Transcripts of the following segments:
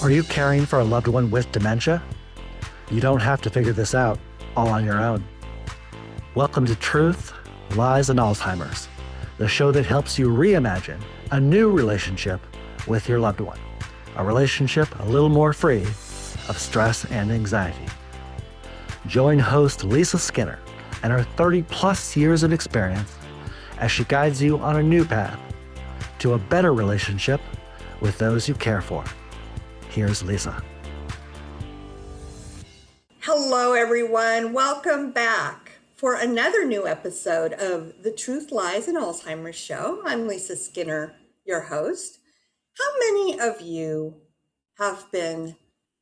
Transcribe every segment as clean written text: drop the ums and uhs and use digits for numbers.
Are you caring for a loved one with dementia? You don't have to figure this out all on your own. Welcome to Truth, Lies, and Alzheimer's, the show that helps you reimagine a new relationship with your loved one, a relationship a little more free of stress and anxiety. Join host Lisa Skinner and her 30-plus years of experience as she guides you on a new path to a better relationship with those you care for. Here's Lisa. Hello, everyone. Welcome back for another new episode of the Truth, Lies, and Alzheimer's show. I'm Lisa Skinner, your host. How many of you have been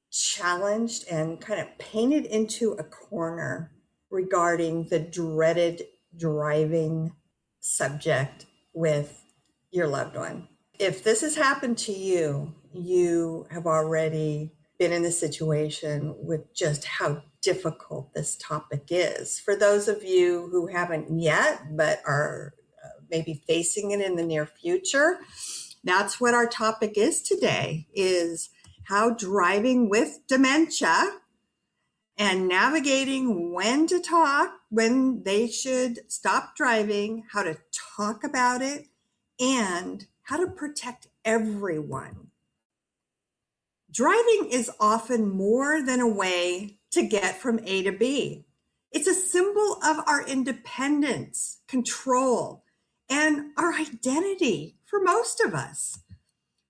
challenged and kind of painted into a corner regarding the dreaded driving subject with your loved one? If this has happened to you, you have already been in the situation with just how difficult this topic is. For those of you who haven't yet, but are maybe facing it in the near future, that's what our topic is today, is how driving with dementia and navigating when to talk, when they should stop driving, how to talk about it, and how to protect everyone. Driving is often more than a way to get from A to B. It's a symbol of our independence, control, and our identity for most of us.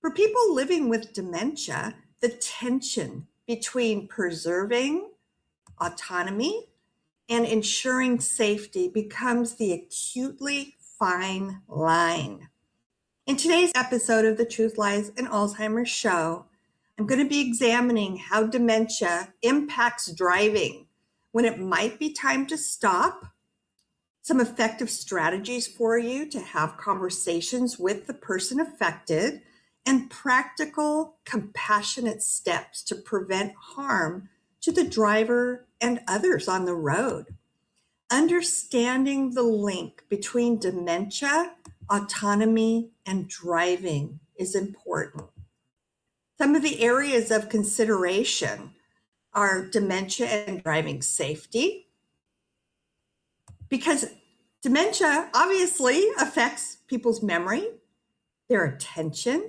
For people living with dementia, the tension between preserving autonomy and ensuring safety becomes the acutely fine line. In today's episode of the Truth, Lies, and Alzheimer's show, I'm going to be examining how dementia impacts driving, when it might be time to stop, some effective strategies for you to have conversations with the person affected, and practical, compassionate steps to prevent harm to the driver and others on the road. Understanding the link between dementia, autonomy, and driving is important. Some of the areas of consideration are dementia and driving safety, because dementia obviously affects people's memory, their attention,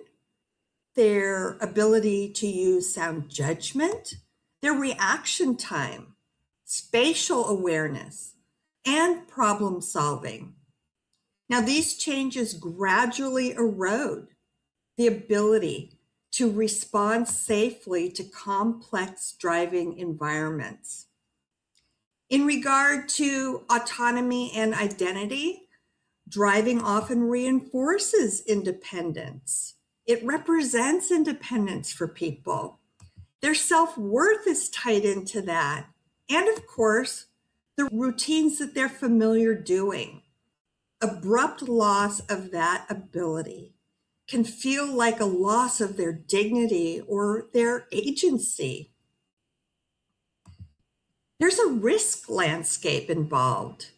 their ability to use sound judgment, their reaction time, spatial awareness, and problem solving. Now, these changes gradually erode the ability to respond safely to complex driving environments. In regard to autonomy and identity, driving often reinforces independence. It represents independence for people. Their self-worth is tied into that. And of course, the routines that they're familiar doing. Abrupt loss of that ability can feel like a loss of their dignity or their agency. There's a risk landscape involved,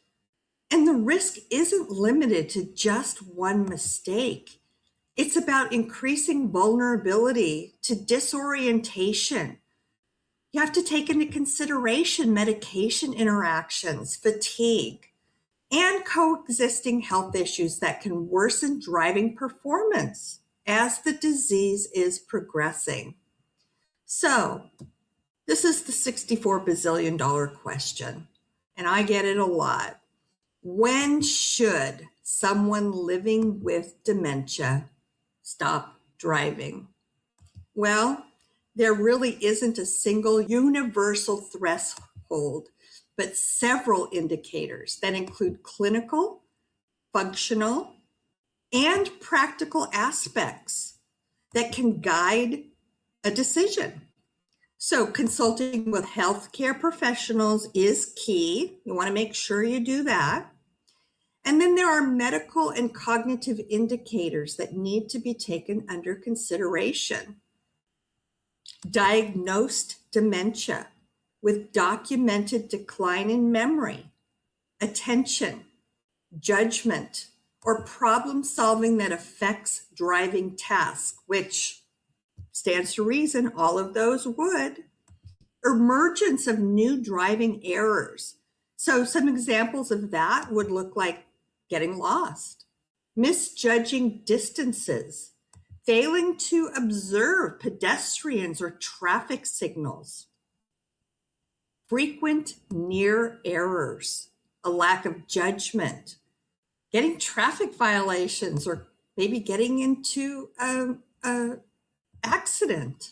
and the risk isn't limited to just one mistake. It's about increasing vulnerability to disorientation. You have to take into consideration medication interactions, fatigue, and coexisting health issues that can worsen driving performance as the disease is progressing. So, this is the $64 bazillion question, and I get it a lot. When should someone living with dementia stop driving? Well, there really isn't a single universal threshold, but several indicators that include clinical, functional, and practical aspects that can guide a decision. So consulting with healthcare professionals is key. You want to make sure you do that. And then there are medical and cognitive indicators that need to be taken under consideration. Diagnosed dementia with documented decline in memory, attention, judgment, or problem solving that affects driving tasks, which Stands to reason all of those would. Emergence of new driving errors. So some examples of that would look like getting lost, misjudging distances, failing to observe pedestrians or traffic signals, frequent near errors, a lack of judgment, getting traffic violations, or maybe getting into a accident.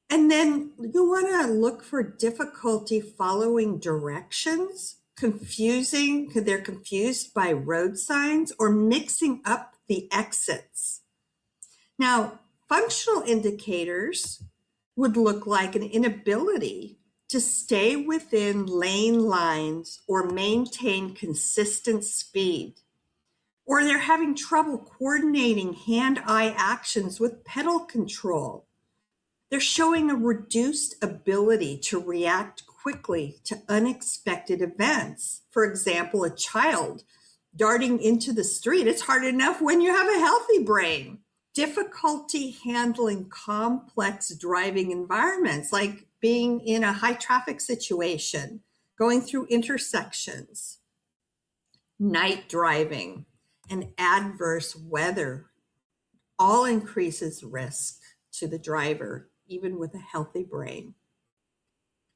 And then you want to look for difficulty following directions, they're confused by road signs, or mixing up the exits. Now, functional indicators would look like an inability to stay within lane lines or maintain consistent speed, or they're having trouble coordinating hand-eye actions with pedal control. They're showing a reduced ability to react quickly to unexpected events. For example, a child darting into the street. It's hard enough when you have a healthy brain. Difficulty handling complex driving environments, like being in a high traffic situation, going through intersections, night driving, and adverse weather all increases risk to the driver, even with a healthy brain.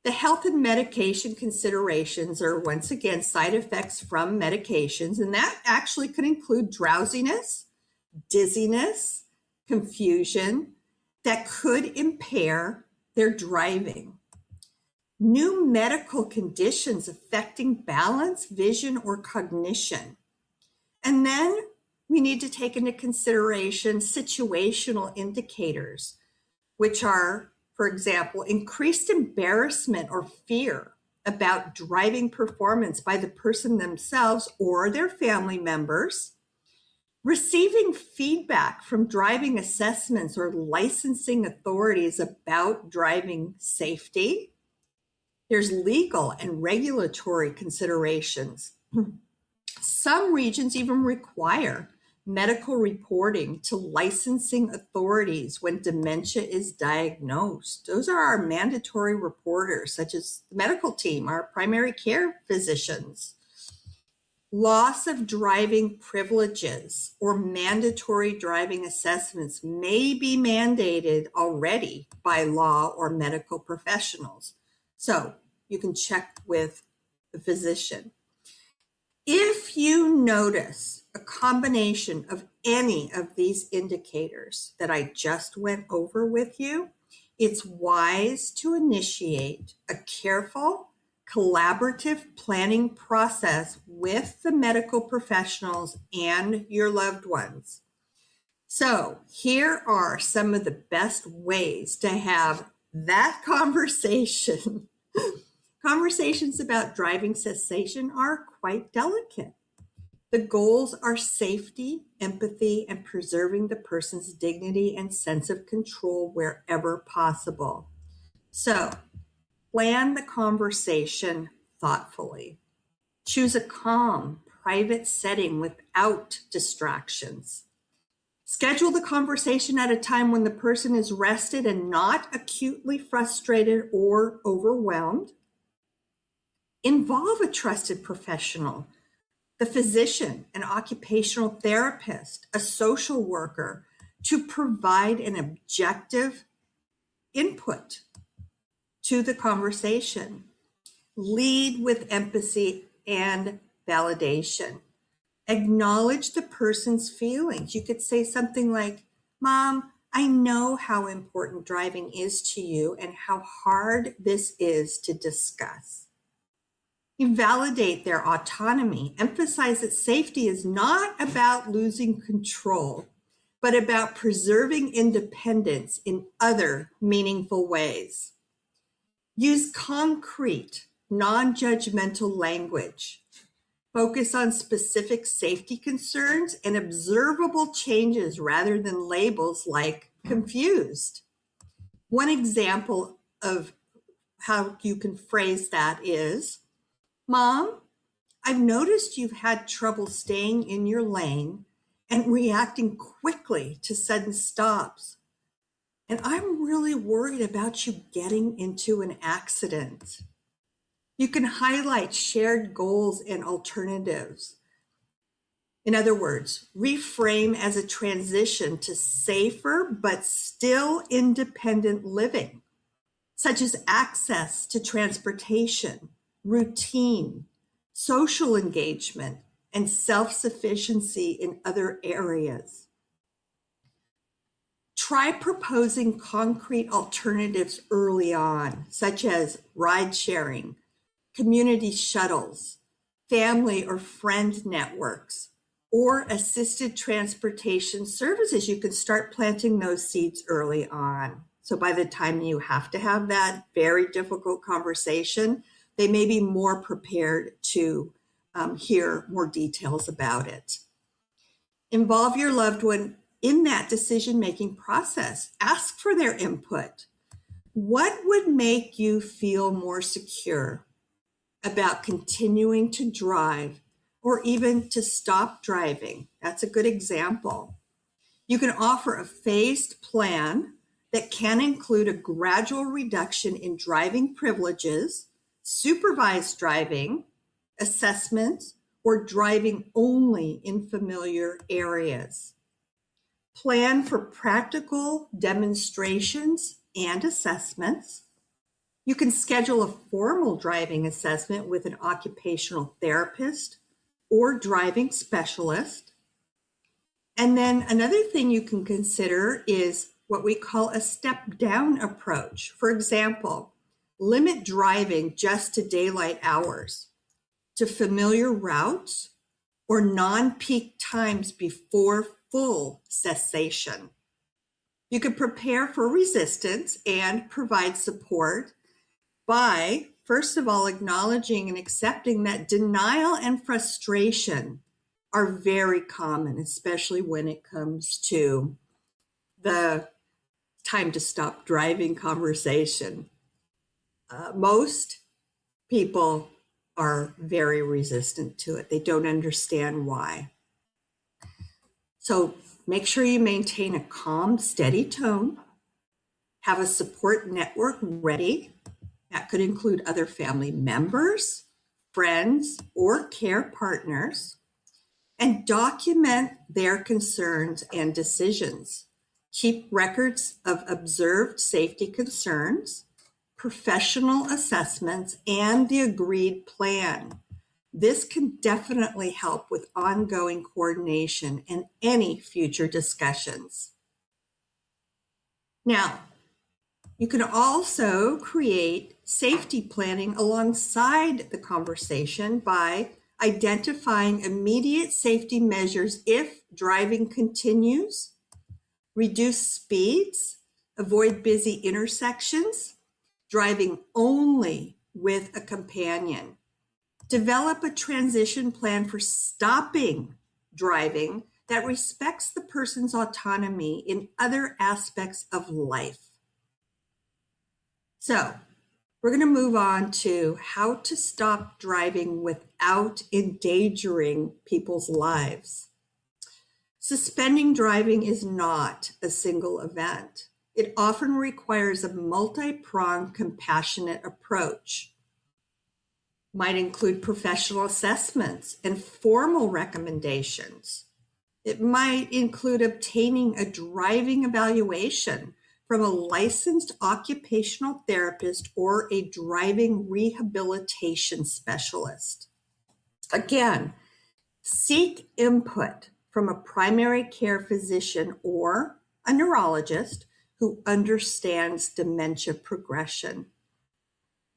The health and medication considerations are, once again, side effects from medications, and that actually could include drowsiness, dizziness, confusion that could impair their driving. New medical conditions affecting balance, vision, or cognition. And then we need to take into consideration situational indicators, which are, for example, increased embarrassment or fear about driving performance by the person themselves or their family members, receiving feedback from driving assessments or licensing authorities about driving safety. There's legal and regulatory considerations. Some regions even require medical reporting to licensing authorities when dementia is diagnosed. Those are our mandatory reporters, such as the medical team, our primary care physicians. Loss of driving privileges or mandatory driving assessments may be mandated already by law or medical professionals. So you can check with the physician. If you notice a combination of any of these indicators that I just went over with you, it's wise to initiate a careful, collaborative planning process with the medical professionals and your loved ones. So here are some of the best ways to have that conversation. Conversations about driving cessation are quite delicate. The goals are safety, empathy, and preserving the person's dignity and sense of control wherever possible. So, plan the conversation thoughtfully. Choose a calm, private setting without distractions. Schedule the conversation at a time when the person is rested and not acutely frustrated or overwhelmed. Involve a trusted professional, the physician, an occupational therapist, a social worker, to provide an objective input to the conversation. Lead with empathy and validation. Acknowledge the person's feelings. You could say something like, "Mom, I know how important driving is to you and how hard this is to discuss." You validate their autonomy. Emphasize that safety is not about losing control, but about preserving independence in other meaningful ways. Use concrete, non-judgmental language. Focus on specific safety concerns and observable changes rather than labels like confused. One example of how you can phrase that is, "Mom, I've noticed you've had trouble staying in your lane and reacting quickly to sudden stops. and I'm really worried about you getting into an accident. You can highlight shared goals and alternatives. In other words, reframe as a transition to safer but still independent living, such as access to transportation, routine, social engagement, and self-sufficiency in other areas. Try proposing concrete alternatives early on, such as ride sharing, community shuttles, family or friend networks, or assisted transportation services. You can start planting those seeds early on. So by the time you have to have that very difficult conversation, they may be more prepared to hear more details about it. Involve your loved one in that decision-making process. Ask for their input. What would make you feel more secure about continuing to drive or even to stop driving? That's a good example. You can offer a phased plan that can include a gradual reduction in driving privileges, supervised driving, assessments, or driving only in familiar areas. Plan for practical demonstrations and assessments. You can schedule a formal driving assessment with an occupational therapist or driving specialist. And then another thing you can consider is what we call a step-down approach. For example, limit driving just to daylight hours, to familiar routes, or non-peak times before full cessation. You can prepare for resistance and provide support by, first of all, acknowledging and accepting that denial and frustration are very common, especially when it comes to the time to stop driving conversation. Most people are very resistant to it. They don't understand why. So make sure you maintain a calm, steady tone. Have a support network ready. That could include other family members, friends, or care partners. And document their concerns and decisions. Keep records of observed safety concerns, professional assessments, and the agreed plan. This can definitely help with ongoing coordination and any future discussions. Now, you can also create safety planning alongside the conversation by identifying immediate safety measures if driving continues, reduce speeds, avoid busy intersections, driving only with a companion. Develop a transition plan for stopping driving that respects the person's autonomy in other aspects of life. So, we're going to move on to how to stop driving without endangering people's lives. Suspending driving is not a single event. It often requires a multi-pronged, compassionate approach. Might include professional assessments and formal recommendations. It might include obtaining a driving evaluation from a licensed occupational therapist or a driving rehabilitation specialist. Again, seek input from a primary care physician or a neurologist who understands dementia progression.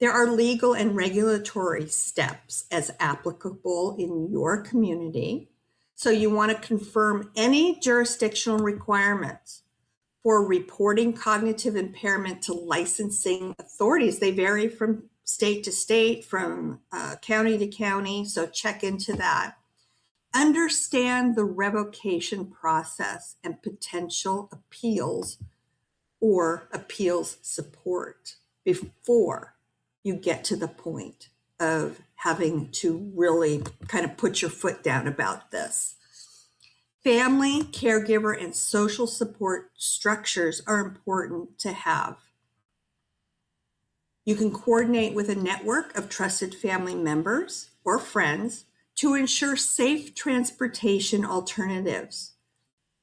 There are legal and regulatory steps as applicable in your community, so you want to confirm any jurisdictional requirements. For reporting cognitive impairment to licensing authorities, they vary from state to state, from county to county, so check into that. Understand the revocation process and potential appeals or appeals support before you get to the point of having to really kind of put your foot down about this. Family, caregiver, and social support structures are important to have. You can coordinate with a network of trusted family members or friends to ensure safe transportation alternatives.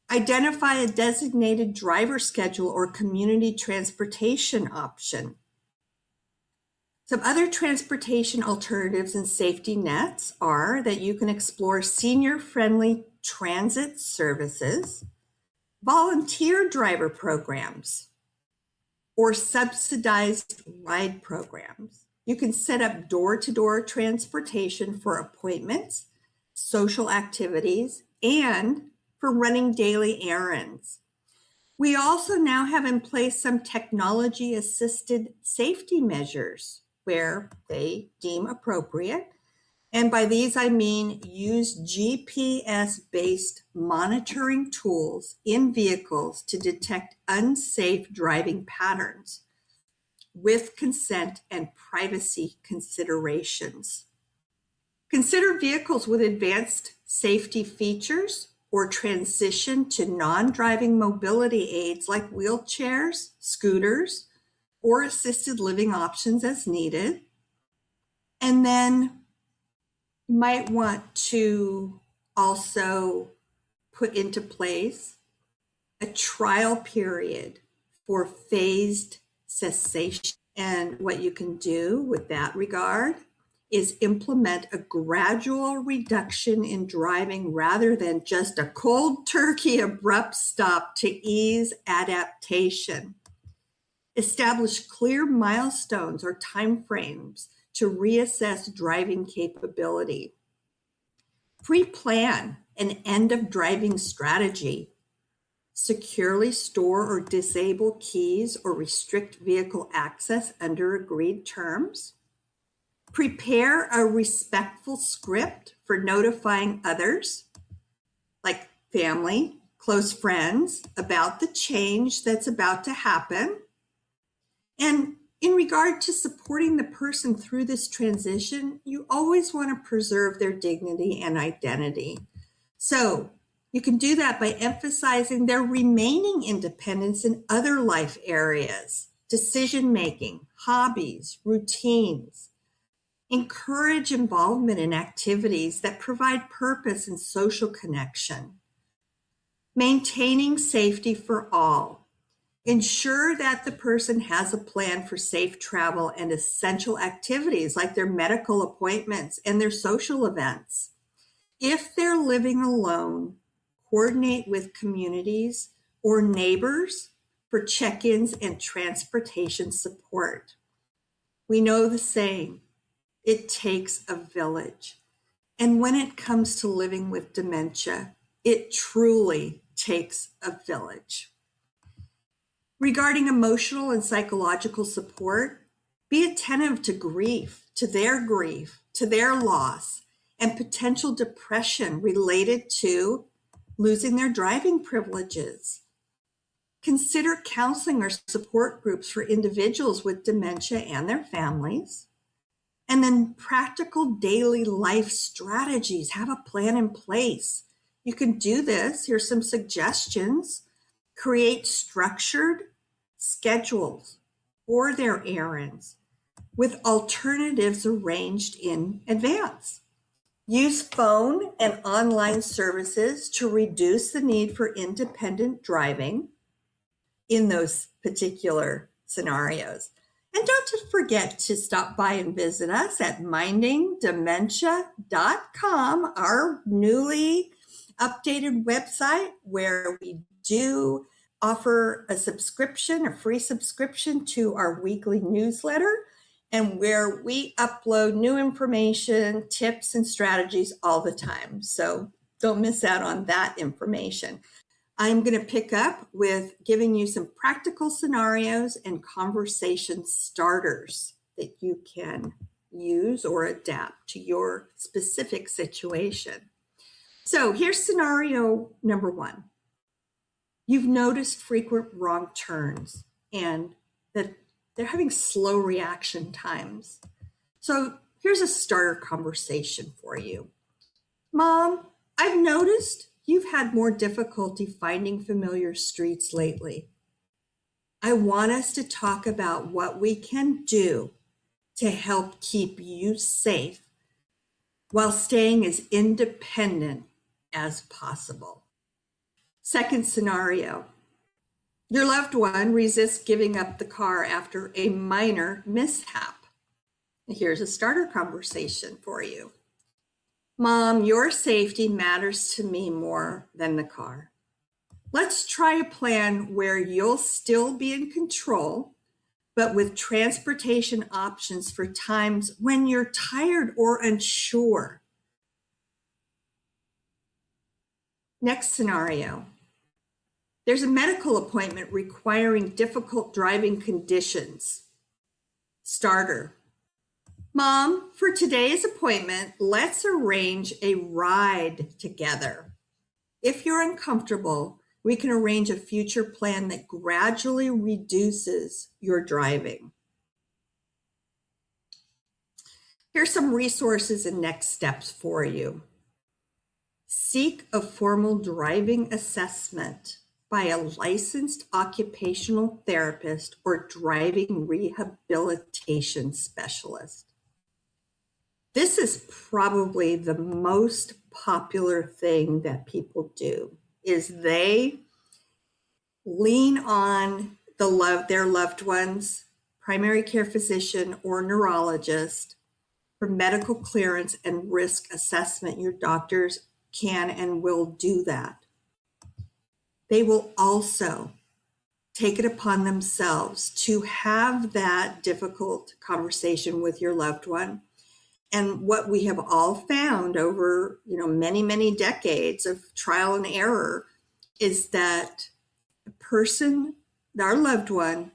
Identify a designated driver schedule or community transportation option. Some other transportation alternatives and safety nets are that you can explore senior-friendly transit services, volunteer driver programs, or subsidized ride programs. You can set up door-to-door transportation for appointments, social activities, and for running daily errands. We also now have in place some technology-assisted safety measures where they deem appropriate. And by these, I mean use GPS-based monitoring tools in vehicles to detect unsafe driving patterns with consent and privacy considerations. Consider vehicles with advanced safety features or transition to non-driving mobility aids like wheelchairs, scooters, or assisted living options as needed. And then you might want to also put into place a trial period for phased cessation. And what you can do with that regard is implement a gradual reduction in driving rather than just a cold turkey abrupt stop to ease adaptation. Establish clear milestones or timeframes to reassess driving capability. Pre-plan an end of driving strategy. Securely store or disable keys or restrict vehicle access under agreed terms. Prepare a respectful script for notifying others, like family, close friends, about the change that's about to happen. And in regard to supporting the person through this transition, you always want to preserve their dignity and identity. So you can do that by emphasizing their remaining independence in other life areas, decision-making, hobbies, routines. Encourage involvement in activities that provide purpose and social connection. Maintaining safety for all. Ensure that the person has a plan for safe travel and essential activities like their medical appointments and their social events. If they're living alone, coordinate with communities or neighbors for check-ins and transportation support. We know the saying, it takes a village. And when it comes to living with dementia, it truly takes a village. Regarding emotional and psychological support, be attentive to grief, to their loss, and potential depression related to losing their driving privileges. Consider counseling or support groups for individuals with dementia and their families. And then practical daily life strategies. Have a plan in place. You can do this. Here's some suggestions. Create structured schedules for their errands with alternatives arranged in advance. Use phone and online services to reduce the need for independent driving in those particular scenarios. And don't forget to stop by and visit us at mindingdementia.com, our newly updated website where we do offer a subscription, a free subscription to our weekly newsletter, and where we upload new information, tips, and strategies all the time. So don't miss out on that information. I'm going to pick up with giving you some practical scenarios and conversation starters that you can use or adapt to your specific situation. So here's scenario number one. You've noticed frequent wrong turns and that they're having slow reaction times. So here's a starter conversation for you. Mom, I've noticed you've had more difficulty finding familiar streets lately. I want us to talk about what we can do to help keep you safe while staying as independent as possible. Second scenario, your loved one resists giving up the car after a minor mishap. Here's a starter conversation for you. Mom, your safety matters to me more than the car. Let's try a plan where you'll still be in control, but with transportation options for times when you're tired or unsure. Next scenario. There's a medical appointment requiring difficult driving conditions. Starter. Mom, for today's appointment, let's arrange a ride together. If you're uncomfortable, we can arrange a future plan that gradually reduces your driving. Here's some resources and next steps for you. Seek a formal driving assessment by a licensed occupational therapist or driving rehabilitation specialist. This is probably the most popular thing that people do, is they lean on their loved ones, primary care physician or neurologist for medical clearance and risk assessment. Your doctors can and will do that. They will also take it upon themselves to have that difficult conversation with your loved one. And what we have all found over, many, many decades of trial and error is that the person, our loved one,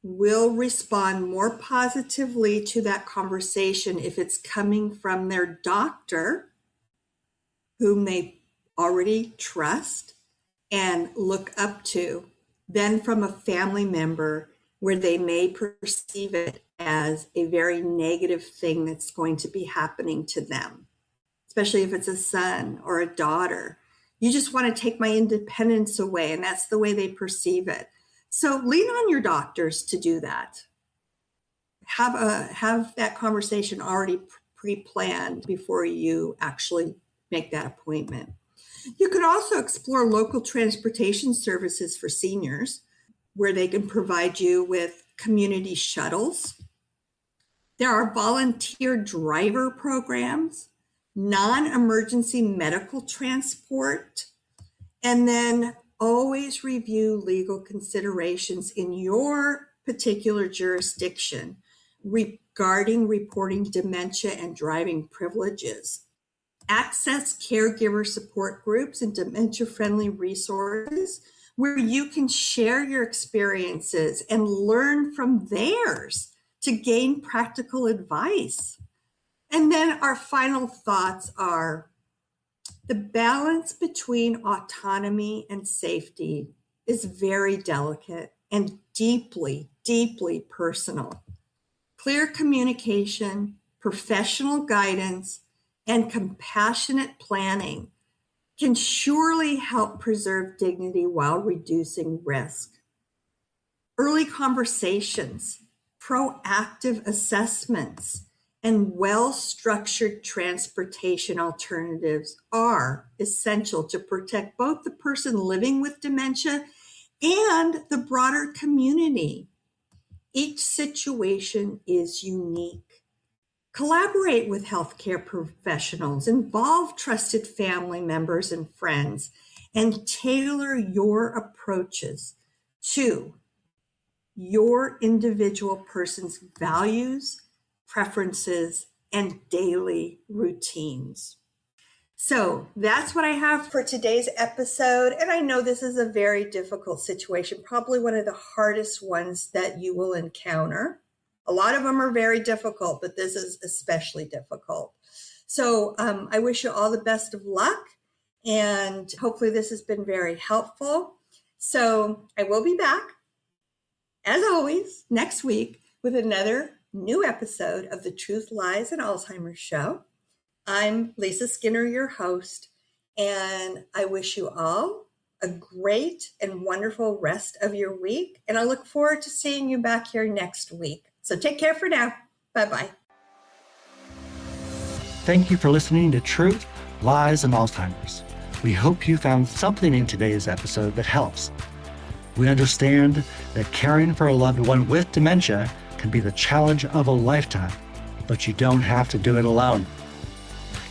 will respond more positively to that conversation if it's coming from their doctor, whom they already trust and look up to, than from a family member where they may perceive it as a very negative thing that's going to be happening to them, especially if it's a son or a daughter. You just want to take my independence away, and that's the way they perceive it. So lean on your doctors to do that. Have that conversation already pre-planned before you actually make that appointment. You can also explore local transportation services for seniors, where they can provide you with community shuttles. There are volunteer driver programs, non-emergency medical transport, and then always review legal considerations in your particular jurisdiction regarding reporting dementia and driving privileges. Access caregiver support groups and dementia-friendly resources where you can share your experiences and learn from theirs to gain practical advice. And then our final thoughts are the balance between autonomy and safety is very delicate and deeply, deeply personal. Clear communication, professional guidance, and compassionate planning can surely help preserve dignity while reducing risk. Early conversations, proactive assessments, and well-structured transportation alternatives are essential to protect both the person living with dementia and the broader community. Each situation is unique. Collaborate with healthcare professionals, involve trusted family members and friends, and tailor your approaches to your individual person's values, preferences, and daily routines. So that's what I have for today's episode. And I know this is a very difficult situation, probably one of the hardest ones that you will encounter. A lot of them are very difficult, but this is especially difficult. So I wish you all the best of luck, and hopefully this has been very helpful. So I will be back, as always, next week with another new episode of the Truth, Lies, and Alzheimer's Show. I'm Lisa Skinner, your host, And I wish you all a great and wonderful rest of your week. And I look forward to seeing you back here next week. So take care for now. Bye-bye. Thank you for listening to Truth, Lies, and Alzheimer's. We hope you found something in today's episode that helps. We understand that caring for a loved one with dementia can be the challenge of a lifetime, but you don't have to do it alone.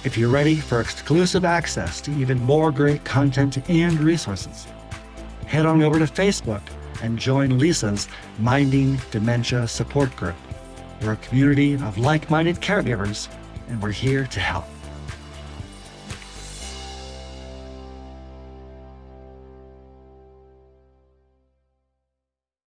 If you're ready for exclusive access to even more great content and resources, head on over to Facebook and join Lisa's Minding Dementia Support Group. We're a community of like-minded caregivers, and we're here to help.